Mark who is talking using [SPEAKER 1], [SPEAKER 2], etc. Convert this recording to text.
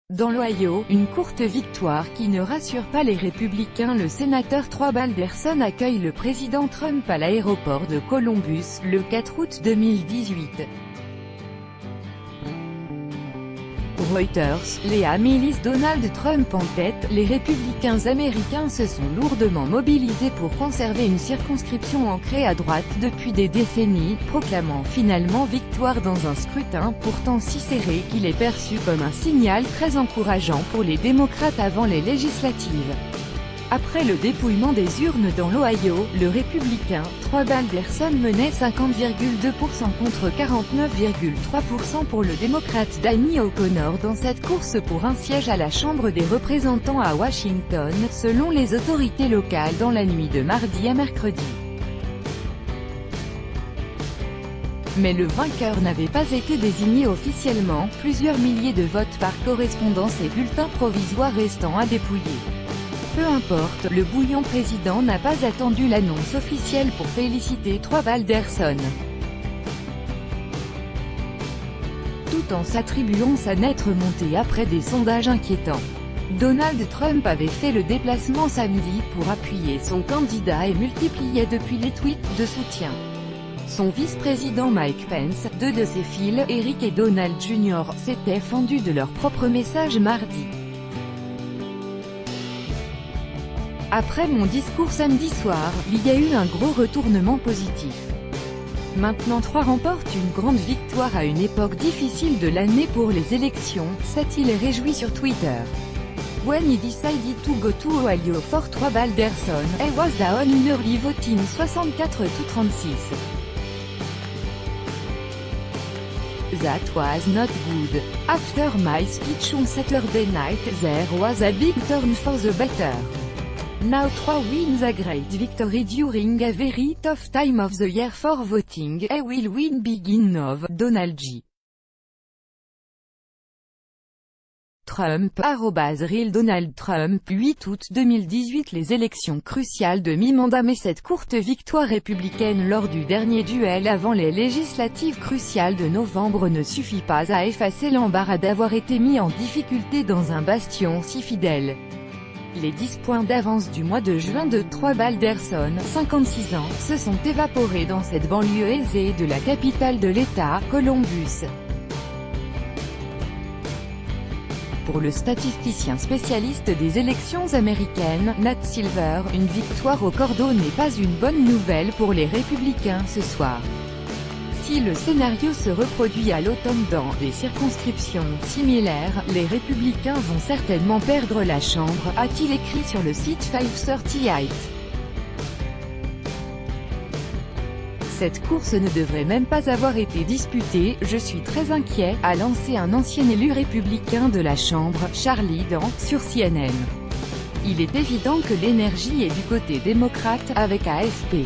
[SPEAKER 1] Dans l'Ohio, une courte victoire qui ne rassure pas les républicains. Le sénateur Troy Balderson accueille le président Trump à l'aéroport de Columbus, le 4 août 2018. Reuters, Léa Millis. Donald Trump en tête, les républicains américains se sont lourdement mobilisés pour conserver une circonscription ancrée à droite depuis des décennies, proclamant finalement victoire dans un scrutin pourtant si serré qu'il est perçu comme un signal très encourageant pour les démocrates avant les législatives. Après le dépouillement des urnes dans l'Ohio, le républicain Troy Balderson menait 50,2% contre 49,3% pour le démocrate Danny O'Connor dans cette course pour un siège à la Chambre des représentants à Washington, selon les autorités locales dans la nuit de mardi à mercredi. Mais le vainqueur n'avait pas été désigné officiellement, plusieurs milliers de votes par correspondance et bulletins provisoires restant à dépouiller. Peu importe, le bouillant président n'a pas attendu l'annonce officielle pour féliciter Troy Balderson. Tout en s'attribuant sa nette remontée après des sondages inquiétants. Donald Trump avait fait le déplacement samedi pour appuyer son candidat et multipliait depuis les tweets de soutien. Son vice-président Mike Pence, deux de ses fils, Eric et Donald Jr., s'étaient fendus de leur propre message mardi. Après mon discours samedi soir, il y a eu un gros retournement positif. Maintenant Troy remporte une grande victoire à une époque difficile de l'année pour les élections, s'est-il réjoui sur Twitter. When he decided to go to Ohio for Troy Balderson, I was down in early voting 64-36. That was not good. After my speech on Saturday night, there was a big turn for the better. Now Troy wins a great victory during a very tough time of the year for voting. I will win big in Nov. Donald J. Trump, @real Donald Trump, 8 août 2018. Les élections cruciales de mi-mandat. Mais cette courte victoire républicaine lors du dernier duel avant les législatives cruciales de novembre ne suffit pas à effacer l'embarras d'avoir été mis en difficulté dans un bastion si fidèle. Les 10 points d'avance du mois de juin de Troy Balderson, 56 ans, se sont évaporés dans cette banlieue aisée de la capitale de l'État, Columbus. Pour le statisticien spécialiste des élections américaines, Nat Silver, une victoire au cordeau n'est pas une bonne nouvelle pour les républicains ce soir. Si le scénario se reproduit à l'automne dans des circonscriptions similaires, les républicains vont certainement perdre la Chambre, a-t-il écrit sur le site 538. Cette course ne devrait même pas avoir été disputée, je suis très inquiet, a lancé un ancien élu républicain de la Chambre, Charlie Dans, sur CNN. Il est évident que l'énergie est du côté démocrate, avec AFP.